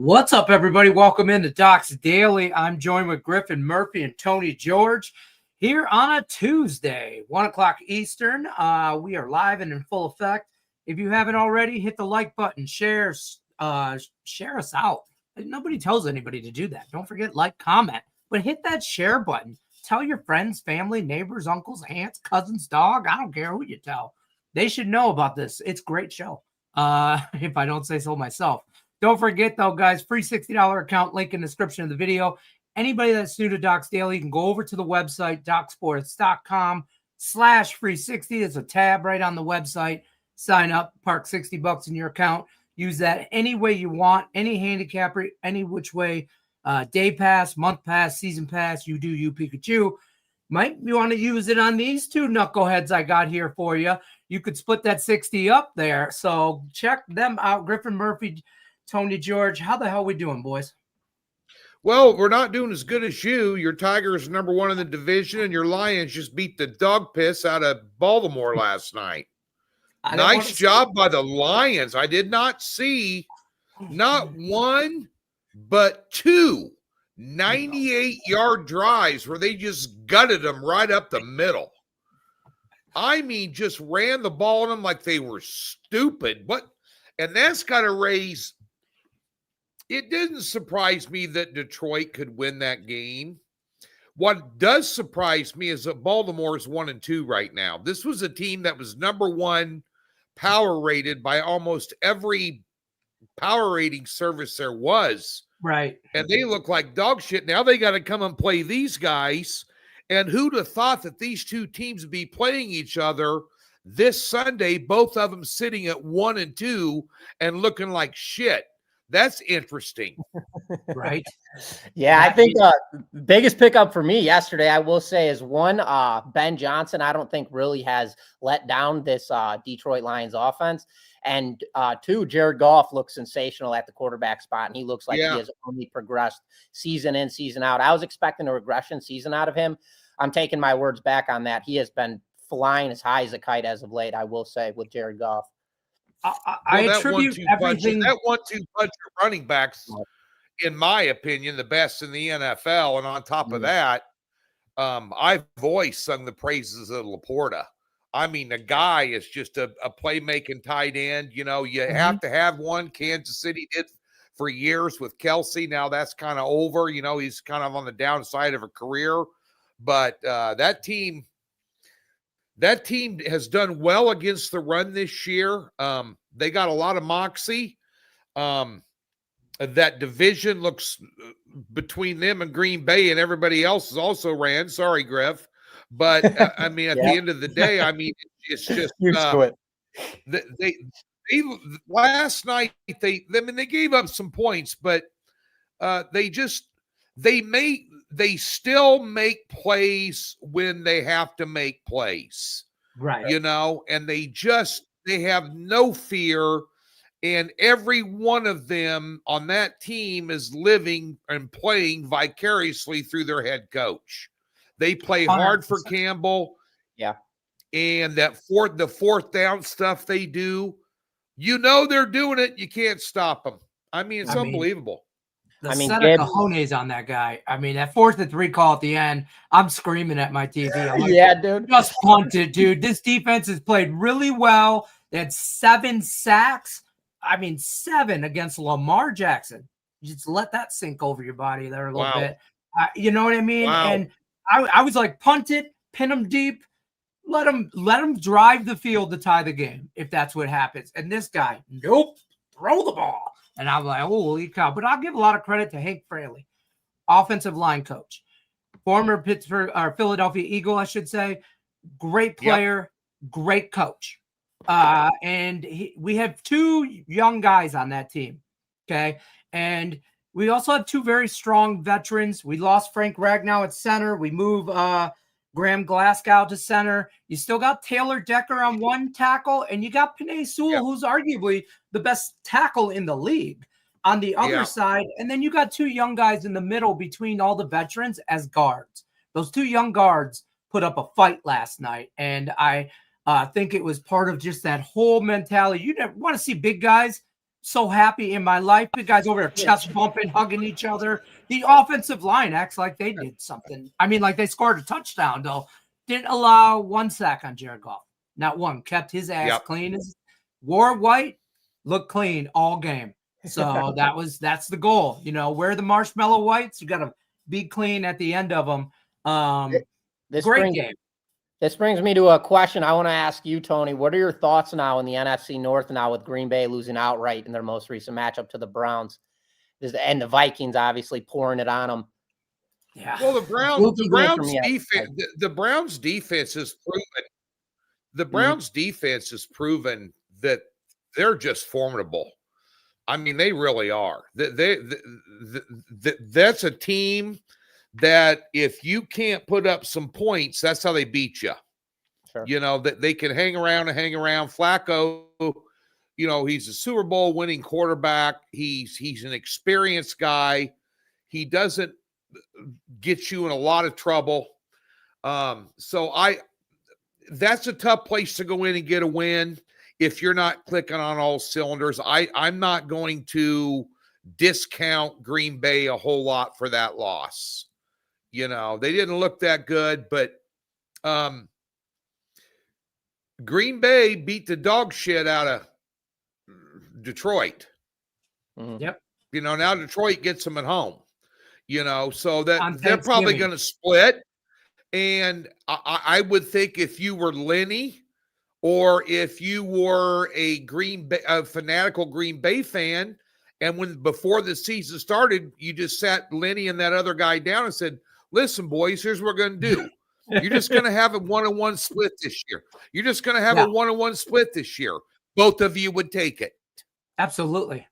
What's up, everybody? Welcome into Doc's Daily. I'm joined with Griffin, Murphy, and Tony George here on a Tuesday, 1 o'clock Eastern. We are live and in full effect. If you haven't already, hit the like button, share us out. Nobody tells anybody to do that. Don't forget, like, comment, but hit that share button. Tell your friends, family, neighbors, uncles, aunts, cousins, dog. I don't care who you tell. They should know about this. It's a great show, if I don't say so myself. Don't forget, though, guys, free $60 account, link in the description of the video. Anybody that's new to Doc's Daily can go over to the website, docsports.com/free60. There's a tab right on the website. Sign up, park $60 in your account. Use that any way you want, any handicapper, any which way. Day pass, month pass, season pass, you do you, Pikachu. Might you want to use it on these two knuckleheads I got here for you. You could split that 60 up there. So check them out. Griffin, Murphy, Tony George, how the hell we doing, boys? Well, we're not doing as good as you. Your Tigers are number one in the division, and your Lions just beat the dog piss out of Baltimore last night. Nice job by the Lions. I did not see not one, but two 98-yard drives where they just gutted them right up the middle. I mean, just ran the ball on them like they were stupid. And that's got to raise. It didn't surprise me that Detroit could win that game. What does surprise me is that Baltimore is 1-2 right now. This was a team that was number one power rated by almost every power rating service there was. Right. And they look like dog shit. Now they got to come and play these guys. And who'd have thought that these two teams would be playing each other this Sunday, both of them sitting at 1-2 and looking like shit? That's interesting. Right. Yeah, I think biggest pickup for me yesterday, I will say, is one, Ben Johnson, I don't think really has let down this Detroit Lions offense. And two, Jared Goff looks sensational at the quarterback spot, and he looks like he has only progressed season in, season out. I was expecting a regression season out of him. I'm taking my words back on that. He has been flying as high as a kite as of late, I will say, with Jared Goff. I attribute everything. That 1-2 punch running backs, in my opinion, the best in the NFL. And on top of that, I've always sung the praises of Laporta. I mean, the guy is just a playmaking tight end. You know, you have to have one. Kansas City did for years with Kelsey. Now that's kind of over. You know, he's kind of on the downside of a career. But that team has done well against the run this year. They got a lot of moxie. That division looks between them and Green Bay and everybody else is also ran. Sorry, Griff. But I mean, at the end of the day, I mean, it's just they last night they gave up some points, but they still make plays when they have to make plays. Right. You know, and they have no fear. And every one of them on that team is living and playing vicariously through their head coach. They play hard for Campbell. Yeah. And the fourth down stuff they do, you know, they're doing it. You can't stop them. I mean, it's unbelievable. The set of cojones on that guy. I mean, that 4th and 3 call at the end, I'm screaming at my TV. I'm like, yeah, dude. Just punt it, dude. This defense has played really well. They had 7 sacks. I mean, 7 against Lamar Jackson. You just let that sink over your body there a little bit. You know what I mean? Wow. And I was like, punt it, pin them deep, let them drive the field to tie the game if that's what happens. And this guy, nope, throw the ball. And I'm like, holy cow. But I'll give a lot of credit to Hank Fraley, offensive line coach, former Philadelphia Eagle, I should say. Great player, great coach. And we have 2 young guys on that team. Okay. And we also have 2 very strong veterans. We lost Frank Ragnow at center. We move Graham Glasgow to center. You still got Taylor Decker on 1 tackle, and you got Penei Sewell, who's arguably the best tackle in the league on the other side. And then you got 2 young guys in the middle between all the veterans as guards. Those 2 young guards put up a fight last night. And I think it was part of just that whole mentality. You never want to see big guys so happy in my life. The guys over there chest bumping, hugging each other. The offensive line acts like they did something. I mean, like they scored a touchdown, though. Didn't allow 1 sack on Jared Goff. Not one. Kept his ass clean. Wore white, looked clean all game. So that's the goal. You know, wear the marshmallow whites. You got to be clean at the end of them. Great game. This brings me to a question I want to ask you, Tony. What are your thoughts now in the NFC North now with Green Bay losing outright in their most recent matchup to the Browns? And the Vikings obviously pouring it on them. Yeah. Well, the Browns defense has proven. The Browns defense has proven that they're just formidable. I mean, they really are. That's a team that if you can't put up some points, that's how they beat you. Sure. You know, that they can hang around. Flacco, you know, he's a Super Bowl winning quarterback. He's an experienced guy. He doesn't get you in a lot of trouble. That's a tough place to go in and get a win if you're not clicking on all cylinders. I'm not going to discount Green Bay a whole lot for that loss. You know, they didn't look that good, but Green Bay beat the dog shit out of Detroit. Yep. You know, now Detroit gets them at home. You know, so that they're probably going to split. And I would think if you were Lenny or if you were a fanatical Green Bay fan, and before the season started, you just sat Lenny and that other guy down and said, listen, boys, here's what we're going to do. You're just going to have a 1-on-1 split this year. You're just going to have a 1-on-1 split this year. Both of you would take it. Absolutely.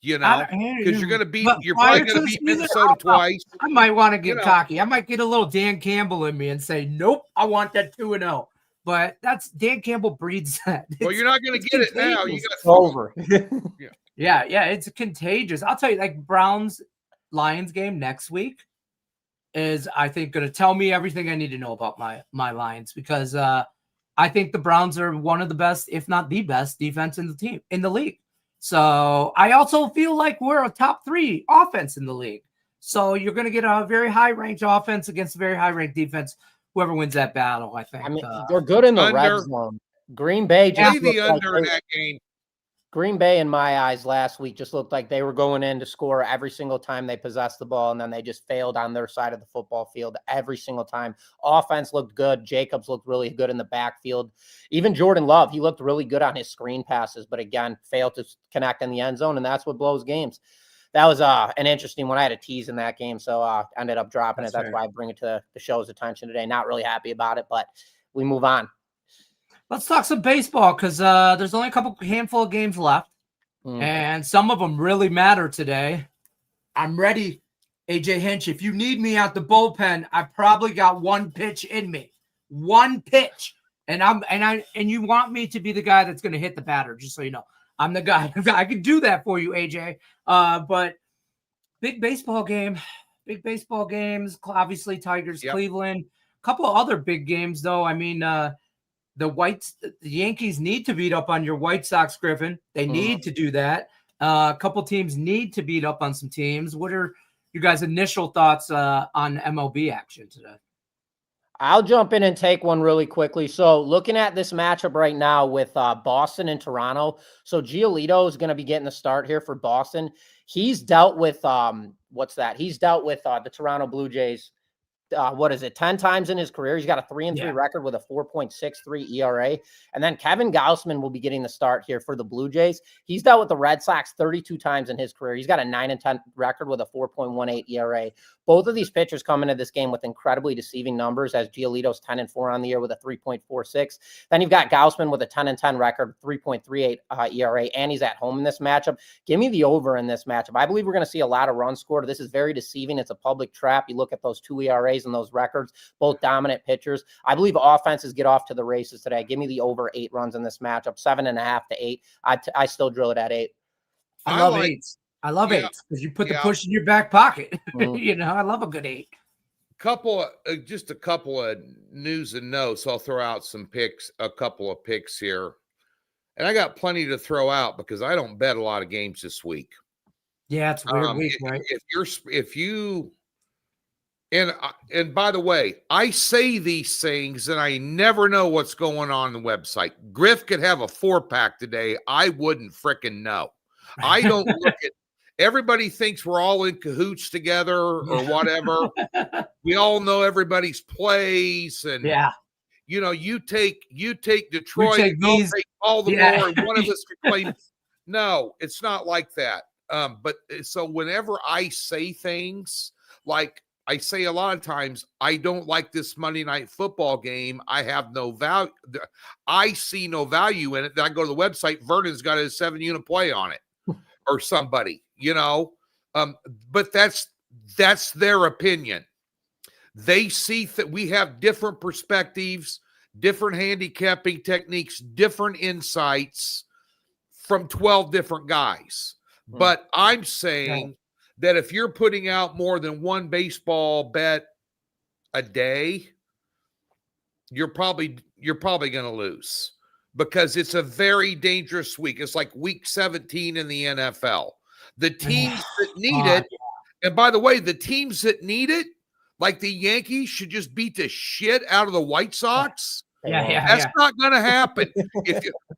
You know, because you're probably going to beat Minnesota twice. I might want to get cocky. I might get a little Dan Campbell in me and say, nope, I want that 2-0. But that's Dan Campbell breeds that. Well, you're not going to get it now. You got over. Yeah, it's contagious. I'll tell you, like Browns-Lions game next week is, I think, going to tell me everything I need to know about my Lions, because I think the Browns are one of the best, if not the best, defense in the league. So I also feel like we're a top 3 offense in the league. So you're going to get a very high-ranked offense against a very high-ranked defense. Whoever wins that battle, I think. I mean, they're good in the red zone. Green Bay just the under in that game. Green Bay, in my eyes, last week just looked like they were going in to score every single time they possessed the ball, and then they just failed on their side of the football field every single time. Offense looked good. Jacobs looked really good in the backfield. Even Jordan Love, he looked really good on his screen passes, but again, failed to connect in the end zone, and that's what blows games. That was an interesting one. I had a tease in that game, so I ended up dropping it. That's why I bring it to the show's attention today. Not really happy about it, but we move on. Let's talk some baseball, because there's only a handful of games left, and some of them really matter today. I'm ready, AJ Hinch. If you need me out the bullpen, I probably got one pitch in me. One pitch. And you want me to be the guy that's going to hit the batter, just so you know. I'm the guy. I can do that for you, AJ. But big baseball games. Obviously, Tigers, Cleveland. A couple of other big games, though. I mean, the Yankees need to beat up on your White Sox, Griffin. They need to do that. A couple teams need to beat up on some teams. What are you guys' initial thoughts on MLB action today? I'll jump in and take one really quickly. So looking at this matchup right now with Boston and Toronto. So Giolito is going to be getting the start here for Boston. He's dealt with, He's dealt with the Toronto Blue Jays. 10 times in his career. He's got a 3-3 record with a 4.63 ERA. And then Kevin Gausman will be getting the start here for the Blue Jays. He's dealt with the Red Sox 32 times in his career. He's got a 9-10 record with a 4.18 ERA. Both of these pitchers come into this game with incredibly deceiving numbers, as Giolito's 10-4 on the year with a 3.46. Then you've got Gausman with a 10-10 record, 3.38 ERA, and he's at home in this matchup. Give me the over in this matchup. I believe we're going to see a lot of runs scored. This is very deceiving. It's a public trap. You look at those 2 ERAs and those records, both dominant pitchers. I believe offenses get off to the races today. Give me the over 8 runs in this matchup, 7.5 to 8. I still drill it at 8. I love 8s. I love 8s because you put the push in your back pocket. You know, I love a good 8. Just a couple of news and notes. I'll throw out some picks, a couple of picks here. And I got plenty to throw out because I don't bet a lot of games this week. Yeah, it's a weird week, right? And by the way, I say these things and I never know what's going on the website. Griff could have a 4-pack today. I wouldn't frickin' know. I don't look at. Everybody thinks we're all in cahoots together or whatever. We all know everybody's plays, and you take Detroit, take I'll take Baltimore, and one of us can play. No, it's not like that. But so whenever I say things, like I say a lot of times, I don't like this Monday Night Football game. I have no value. I see no value in it. Then I go to the website. Vernon's got a 7-unit play on it, or somebody, but that's their opinion. They see that we have different perspectives, different handicapping techniques, different insights from 12 different guys. But I'm saying that if you're putting out more than one baseball bet a day, you're probably going to lose, because it's a very dangerous week. It's like week 17 in the NFL. The teams that need it, and by the way, the teams that need it, like the Yankees, should just beat the shit out of the White Sox. That's not going to happen.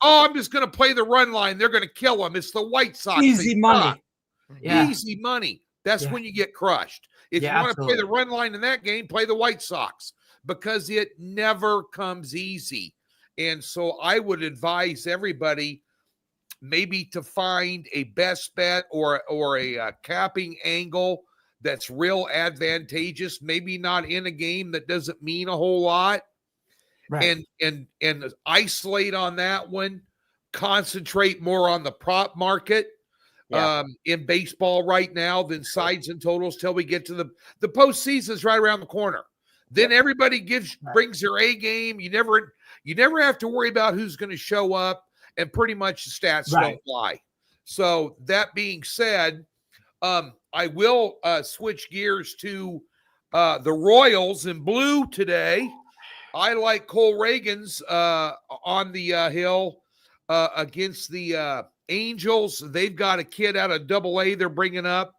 I'm just going to play the run line. They're going to kill them. It's the White Sox. Easy money. Easy money. That's when you get crushed. If you want to play the run line in that game, play the White Sox, because it never comes easy. And so I would advise everybody maybe to find a best bet or a capping angle that's real advantageous, maybe not in a game that doesn't mean a whole lot. Right. And isolate on that one, concentrate more on the prop market in baseball right now than sides and totals till we get to the postseason's right around the corner. Then everybody brings their A game. You never have to worry about who's going to show up, and pretty much the stats don't lie. So that being said, I will switch gears to the Royals in blue today. I like Cole Reagan's on the hill against the Angels. They've got a kid out of Double-A they're bringing up.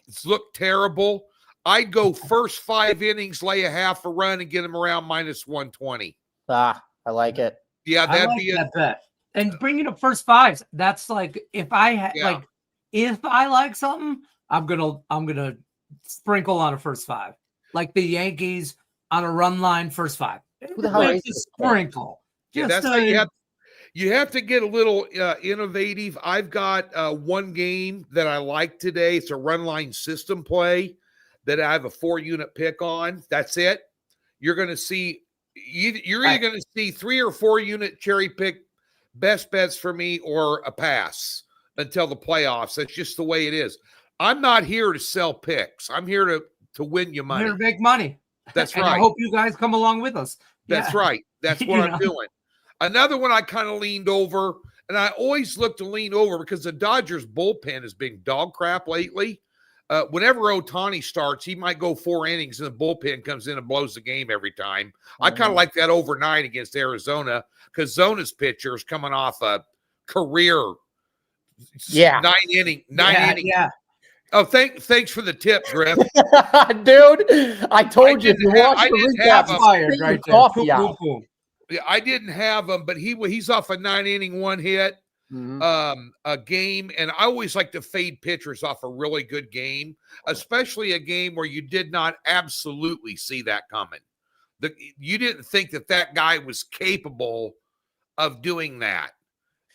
It's looked terrible. I'd go first 5 innings, lay a half a run, and get him around -120. I like it. Yeah, that'd be that bet. And bringing up first 5s, that's like if I like something, I'm gonna sprinkle on a first 5, like the Yankees on a run line first 5. Who the hell is this? Sprinkle. That's how you have to get a little innovative. I've got one game that I like today. It's a run line system play that I have a 4-unit pick on. That's it. You're going to see you're either going to see 3 or 4-unit cherry pick best bets for me, or a pass until the playoffs. That's just the way it is. I'm not here to sell picks. I'm here to win you money. I'm here to make money. That's and right. I hope you guys come along with us. That's right. That's what I'm doing. Another one I kind of leaned over, and I always look to lean over because the Dodgers bullpen has been dog crap lately. Whenever Ohtani starts, he might go 4 innings, and the bullpen comes in and blows the game every time. I kind of like that overnight against Arizona, because Zona's pitcher is coming off a career 9 inning. Yeah. Oh, thanks for the tip, Griff. Dude, I told you. If you watch the recap, fired right there. Yeah, I didn't have him, but he's off a 9-inning 1-hit a game, and I always like to fade pitchers off a really good game, especially a game where you did not absolutely see that coming. You didn't think that guy was capable of doing that.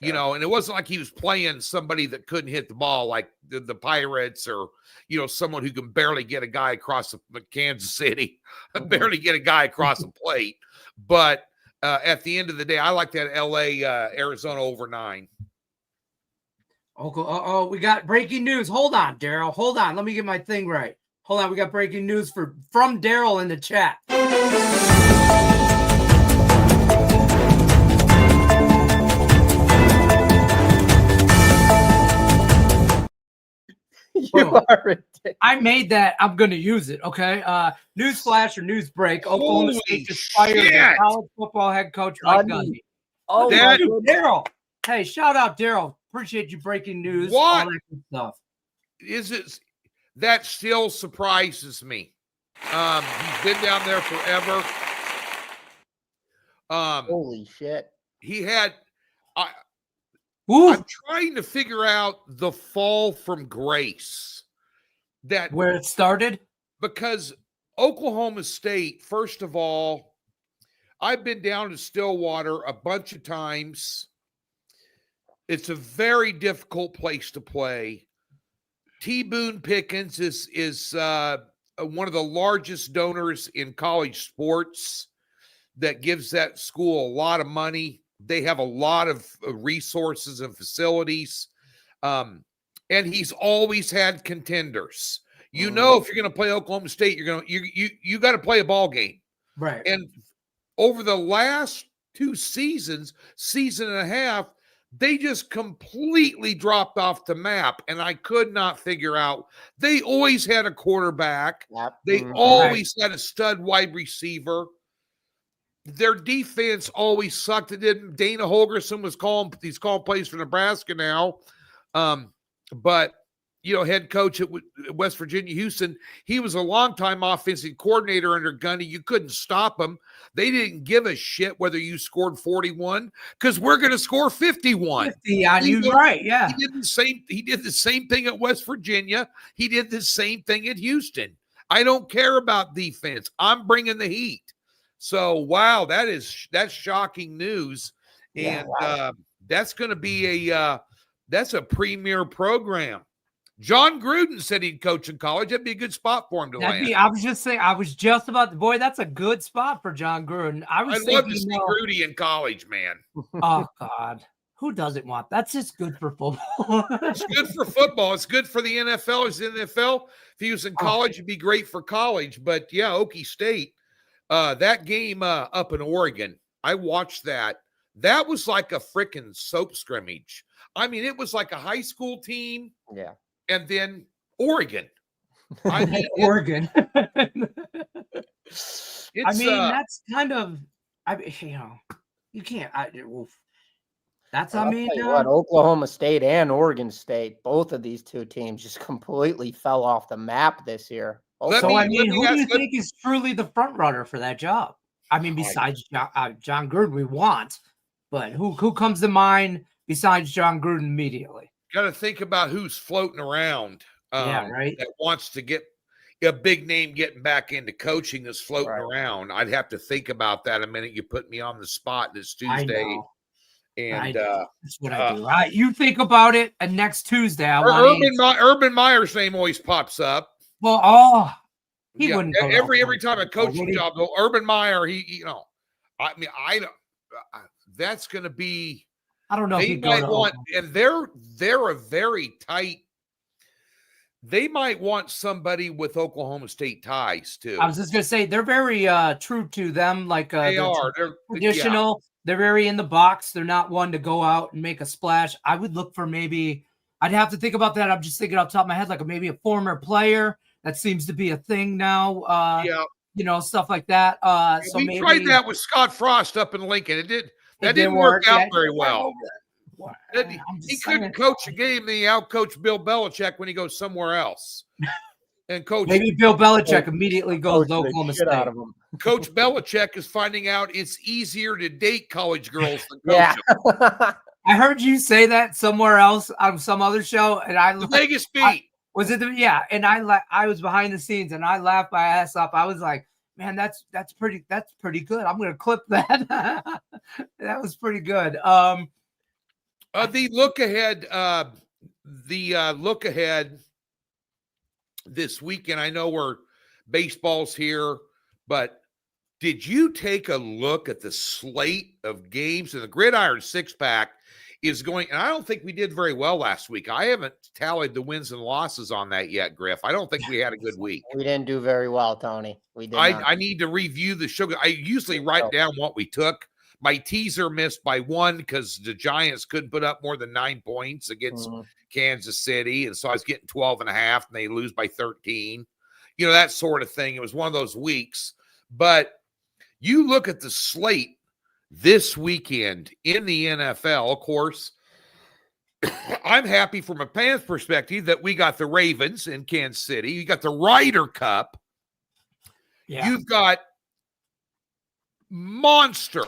And it wasn't like he was playing somebody that couldn't hit the ball, like the Pirates, or, someone who can barely get a guy across Kansas City, barely get a guy across the plate. But at the end of the day, I like that LA Arizona over 9. Oh, we got breaking news. Hold on, Daryl. Hold on. Let me get my thing right. Hold on. We got breaking news from Daryl in the chat. You are ridiculous. I made that. I'm going to use it. Okay. News flash or news break. Oklahoma State just fired the college football head coach Mike Gundy. Oh, Daryl. Hey, shout out Daryl. Appreciate you breaking news. What? All that good stuff. Is it that still surprises me? He's been down there forever. Holy shit. He had. Woo. I'm trying to figure out the fall from grace that Where it started. Because Oklahoma State, first of all, I've been down to Stillwater a bunch of times. It's a very difficult place to play. T. Boone Pickens is one of the largest donors in college sports that gives that school a lot of money. They have a lot of resources and facilities. And he's always had contenders. You know, if you're going to play Oklahoma State, you got to play a ball game. Right. And over the last 2 seasons, season and a half, they just completely dropped off the map. And I could not figure out. They always had a quarterback. Yep. They always had a stud wide receiver. Their defense always sucked. It didn't. Dana Holgerson was calling plays for Nebraska now. But, head coach at West Virginia, Houston, he was a longtime offensive coordinator under Gundy. You couldn't stop him. They didn't give a shit whether you scored 41 because we're going to score 51. 50 on you, right, yeah. He did the same thing at West Virginia. He did the same thing at Houston. I don't care about defense. I'm bringing the heat. So, wow, that's shocking news. Yeah, And wow. that's going to be that's a premier program. John Gruden said he'd coach in college. That'd be a good spot for him to land. I was just about, boy, that's a good spot for John Gruden. I'd love to see Grudy in college, man. Oh, God. Who doesn't want? That's just good for football. It's good for football. It's good for the NFL. It's the NFL. If he was in college, it'd be great for college. But, yeah, Okie State, that game up in Oregon, I watched that. That was like a freaking soap scrimmage. I mean, it was like a high school team. Yeah. And then Oregon. Oregon. That's kind of, you can't. That's, I'll tell you what, Oklahoma State and Oregon State, both of these two teams just completely fell off the map this year. Who do you think is truly the front runner for that job? I mean, besides John Gruden, we want, but who comes to mind besides John Gruden immediately? Got to think about who's floating around. Right. That wants to get a big name getting back into coaching that's floating around. I'd have to think about that a minute. You put me on the spot this Tuesday. And that's what I do. Right. You think about it, and next Tuesday, Urban Meyer's name always pops up. Well, he wouldn't go every time a coaching job. Urban Meyer, that's going to be. I don't know. They might want, and they're a very tight. They might want somebody with Oklahoma State ties too. I was just gonna say they're very true to them. Like they are. They're traditional. Yeah. They're very in the box. They're not one to go out and make a splash. I would look for maybe. I'd have to think about that. I'm just thinking off the top of my head, like maybe a former player. That seems to be a thing now. Stuff like that. So we tried that with Scott Frost up in Lincoln. That didn't work out very well. He couldn't coach a game. Then he outcoached Bill Belichick when he goes somewhere else. And maybe Bill Belichick immediately goes to Oklahoma State. Out of him. Coach Belichick is finding out it's easier to date college girls than coach them. I heard you say that somewhere else on some other show, and the Vegas Beat. Was it? And I was behind the scenes, and I laughed my ass off. I was like, man, that's pretty good. I'm gonna clip that. That was pretty good. The look ahead this weekend. I know baseball's here, but did you take a look at the slate of games? And the Gridiron 6-pack is going, and I don't think we did very well last week. I haven't tallied the wins and losses on that yet, Griff. I don't think we had a good week. We didn't do very well, Tony. We did. I need to review the show. I usually write down what we took. My teaser missed by 1 because the Giants couldn't put up more than 9 points against Kansas City. And so I was getting 12.5 and they lose by 13. That sort of thing. It was one of those weeks. But you look at the slate this weekend in the NFL, of course, I'm happy from a fans perspective that we got the Ravens in Kansas City. You got the Ryder Cup. Yeah. You've got monster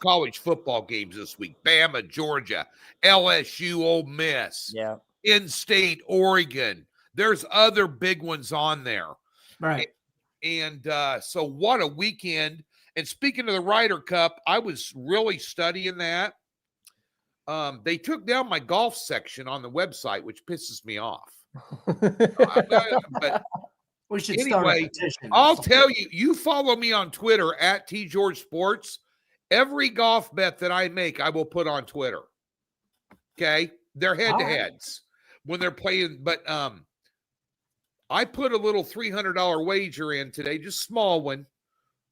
college football games this week. Bama, Georgia, LSU, Ole Miss, In-State, Oregon. There's other big ones on there. Right. And so what a weekend. And speaking of the Ryder Cup, I was really studying that. They took down my golf section on the website, which pisses me off. But we should start a petition. I'll tell you, you follow me on Twitter at TGeorgeSports. Every golf bet that I make, I will put on Twitter. Okay? They're head-to-heads when they're playing. But I put a little $300 wager in today, just small one.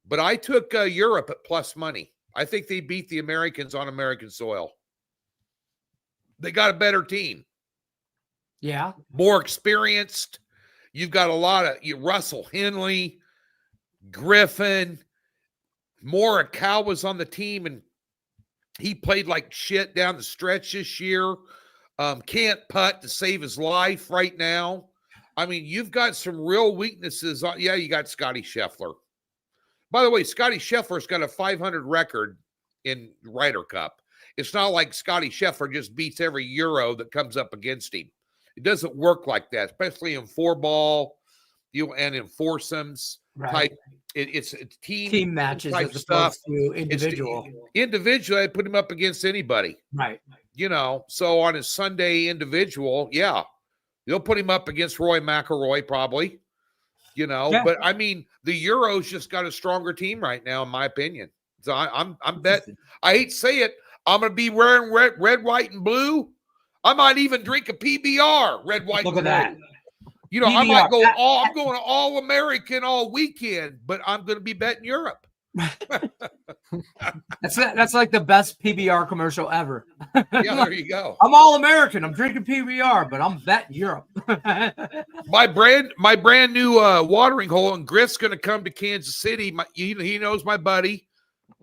But I took Europe at plus money. I think they beat the Americans on American soil. They got a better team. Yeah. More experienced. You've got a lot of Russell Henley, Griffin. Morikawa was on the team, and he played like shit down the stretch this year. Can't putt to save his life right now. I mean, you've got some real weaknesses. Yeah, you got Scotty Scheffler. By the way, Scotty Scheffler's got a 500 record in Ryder Cup. It's not like Scotty Scheffler just beats every Euro that comes up against him. It doesn't work like that, especially in 4-ball, and in foursomes type. It's team matches type as stuff. To individual. Individually, I put him up against anybody. Right. So on his Sunday individual, they'll put him up against Roy McIlroy probably. But I mean, the Euro's just got a stronger team right now, in my opinion. So I'm betting. I hate to say it, I'm going to be wearing red, white, and blue. I might even drink a PBR, red, white, and blue. Look at that. I might go I'm going to all American all weekend, but I'm going to be betting Europe. That's like the best PBR commercial ever. Yeah, there you go. I'm all American. I'm drinking PBR, but I'm betting Europe. my brand new watering hole, and Griff's going to come to Kansas City. He knows my buddy.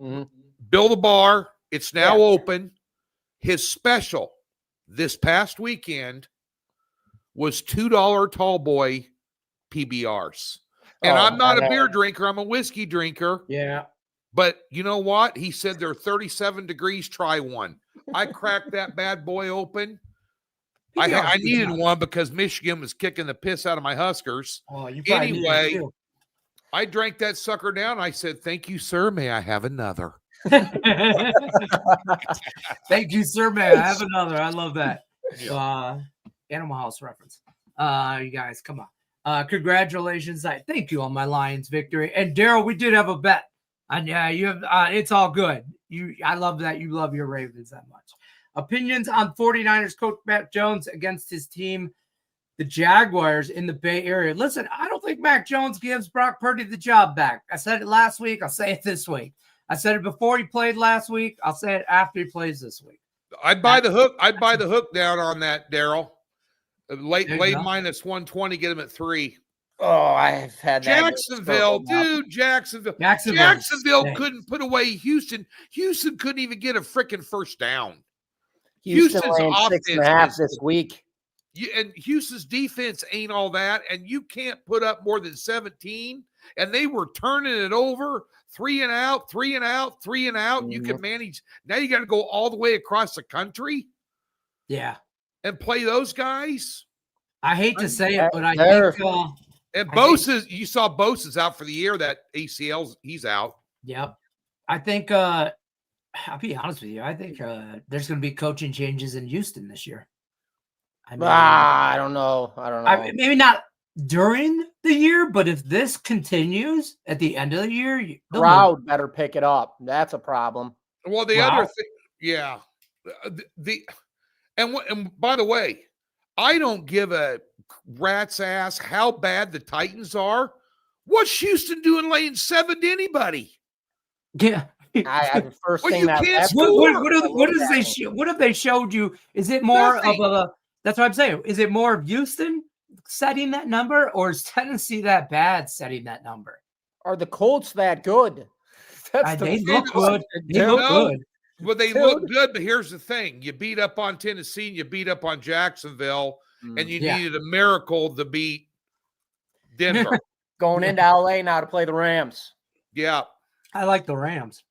Mm-hmm. Bill the Bar. It's now open. His special this past weekend was $2 tall boy PBRs. And I'm not a beer drinker. I'm a whiskey drinker. Yeah. But you know what? He said they're 37 degrees. Try one. I cracked that bad boy open. I needed one because Michigan was kicking the piss out of my Huskers. Oh, you anyway, I drank that sucker down. I said, "Thank you, sir. May I have another?" Thank you, sir. May I have another? I love that. Animal House reference. You guys, come on. Congratulations. Thank you on my Lions victory. And Daryl, we did have a bet. And you have it's all good. I love that you love your Ravens that much. Opinions on 49ers coach Mac Jones against his team, the Jaguars in the Bay Area. Listen, I don't think Mac Jones gives Brock Purdy the job back. I said it last week. I'll say it this week. I said it before he played last week. I'll say it after he plays this week. I'd buy the hook. I'd buy the hook down on that, Daryl. Late minus 120, get him at 3. Oh, I've had that. Jacksonville, dude. Jacksonville couldn't put away Houston. Houston couldn't even get a freaking first down. Houston's laying 6.5 this week. And Houston's defense ain't all that. And you can't put up more than 17. And they were turning it over 3 and out, 3 and out, 3 and out. Mm-hmm. You can manage. Now you got to go all the way across the country. Yeah. And play those guys. I hate to say it, but I think and Bosa's, you saw Bosa's out for the year. That ACL's, he's out. Yep. I think I'll be honest with you. I think there's going to be coaching changes in Houston this year. I don't know. Maybe not during the year, but if this continues at the end of the year, crowd better pick it up. That's a problem. Well, the other thing, yeah. And by the way, I don't give a rat's ass how bad the Titans are. What's Houston doing laying 7 to anybody? Yeah. The first thing what have they showed you? Is it more of a? That's what I'm saying. Is it more of Houston setting that number, or is Tennessee that bad setting that number? Are the Colts that good? They look good. They look good. Well, they look good, but here's the thing. You beat up on Tennessee and you beat up on Jacksonville, and you needed a miracle to beat Denver. Going into LA now to play the Rams. Yeah. I like the Rams.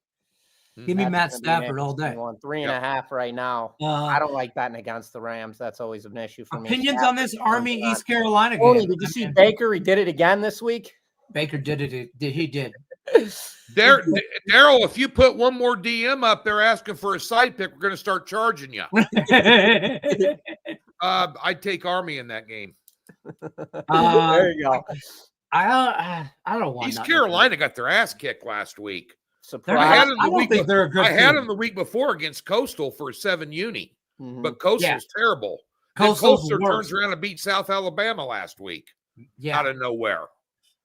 Give me Matt Stafford all day. 3.5 right now. I don't like betting against the Rams. That's always an issue for me. Opinions on this Army East Carolina Tony, game? did you see Baker? He did it again this week. Baker did it. He did. Daryl, if you put one more DM up there asking for a side pick, we're going to start charging you. I'd take Army in that game. There you go. I don't want. East Carolina got their ass kicked last week. Surprise. I had them the the week before against Coastal for a 7 uni, but Coastal's terrible. Coastal turns around and beat South Alabama last week out of nowhere.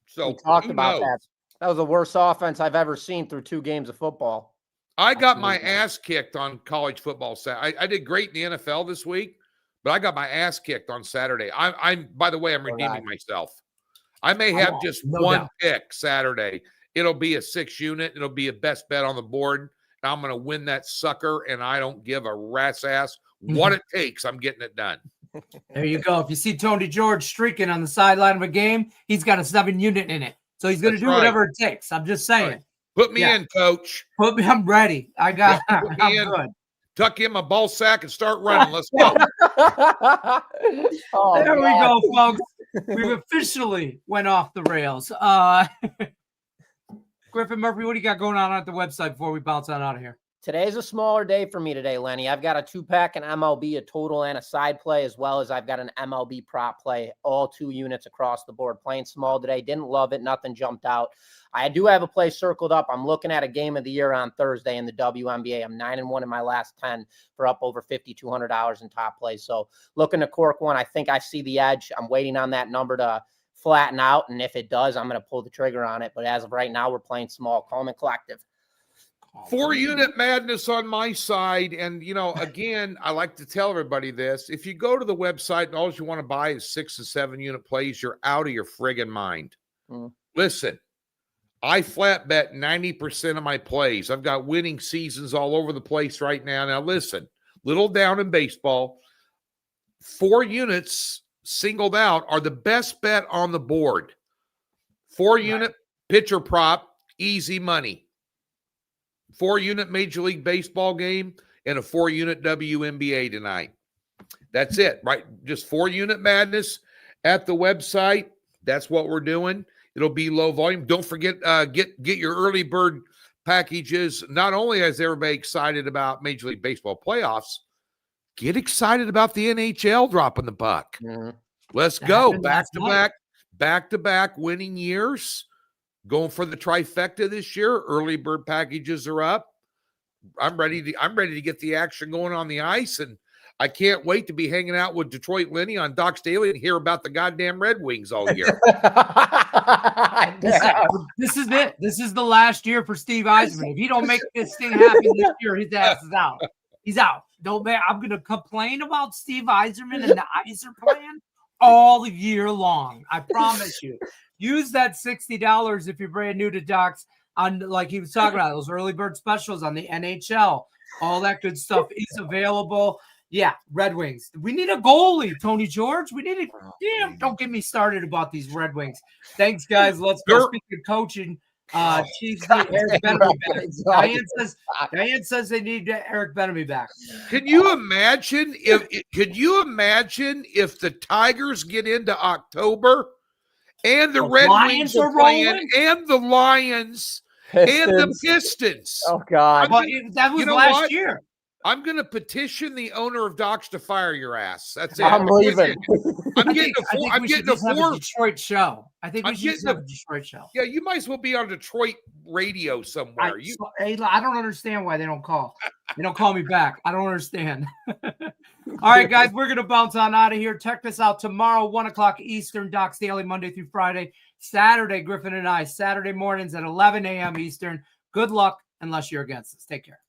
So we talked about that. That was the worst offense I've ever seen through 2 games of football. I got my ass kicked on college football. I did great in the NFL this week, but I got my ass kicked on Saturday. I'm by the way, I'm redeeming myself. I may have just one pick Saturday. It'll be a 6 unit. It'll be a best bet on the board. I'm going to win that sucker, and I don't give a rat's ass what it takes. I'm getting it done. There you go. If you see Tony George streaking on the sideline of a game, he's got a 7 unit in it. So he's going to do whatever it takes. I'm just saying. Right. Put me in, coach. I'm ready. I'm good. Tuck in my ball sack and start running. Let's go. There we go, folks. We've officially went off the rails. Griffin Murphy, what do you got going on at the website before we bounce on out of here? Today's a smaller day for me today, Lenny. I've got a 2-pack, an MLB, a total, and a side play, as well as I've got an MLB prop play, all 2 units across the board. Playing small today. Didn't love it. Nothing jumped out. I do have a play circled up. I'm looking at a game of the year on Thursday in the WNBA. I'm 9-1 in my last 10 for up over $5,200 in top plays. So looking to cork one. I think I see the edge. I'm waiting on that number to flatten out, and if it does, I'm going to pull the trigger on it. But as of right now, we're playing small, calm and collective. 4 unit madness on my side. And, again, I like to tell everybody this. If you go to the website and all you want to buy is 6 and 7 unit plays, you're out of your friggin' mind. Listen, I flat bet 90% of my plays. I've got winning seasons all over the place right now. Now, listen, little down in baseball, 4 units singled out are the best bet on the board. 4 unit pitcher prop, easy money. 4 unit Major League Baseball game and a 4 unit WNBA tonight. That's it, right? Just 4 unit madness at the website. That's what we're doing. It'll be low volume. Don't forget, get your early bird packages. Not only is everybody excited about Major League Baseball playoffs, get excited about the NHL dropping the puck. Let's go. Back-to-back winning years. Going for the trifecta this year. Early bird packages are up. I'm ready to get the action going on the ice, and I can't wait to be hanging out with Detroit Lenny on Doc's Daily and hear about the goddamn Red Wings all year. This is it. This is the last year for Steve Yzerman. If he don't make this thing happen this year, his ass is out. He's out. I'm going to complain about Steve Yzerman and the Yzer plan all year long. I promise you. Use that $60 if you're brand new to Docs on, like he was talking about, those early bird specials on the NHL. All that good stuff is available. Yeah, Red Wings. We need a goalie, Tony George. We need a damn. Don't get me started about these Red Wings. Thanks, guys. Let's go. Speaking of coaching, Chiefs need Eric Benamy back. Diane says they need Eric Benamy back. Can you imagine if the Tigers get into October and the Red Wings are playing, and the Lions and the Pistons? Oh God! That was last year. I'm going to petition the owner of Docs to fire your ass. That's it. I'm leaving. I'm getting a Detroit show. I think we should have a Detroit show. Yeah, you might as well be on Detroit radio somewhere. I don't understand why they don't call. They don't call me back. I don't understand. All right, guys, we're going to bounce on out of here. Check this out tomorrow, 1 o'clock Eastern, Docs Daily, Monday through Friday. Saturday, Griffin and I, Saturday mornings at 11 a.m. Eastern. Good luck unless you're against us. Take care.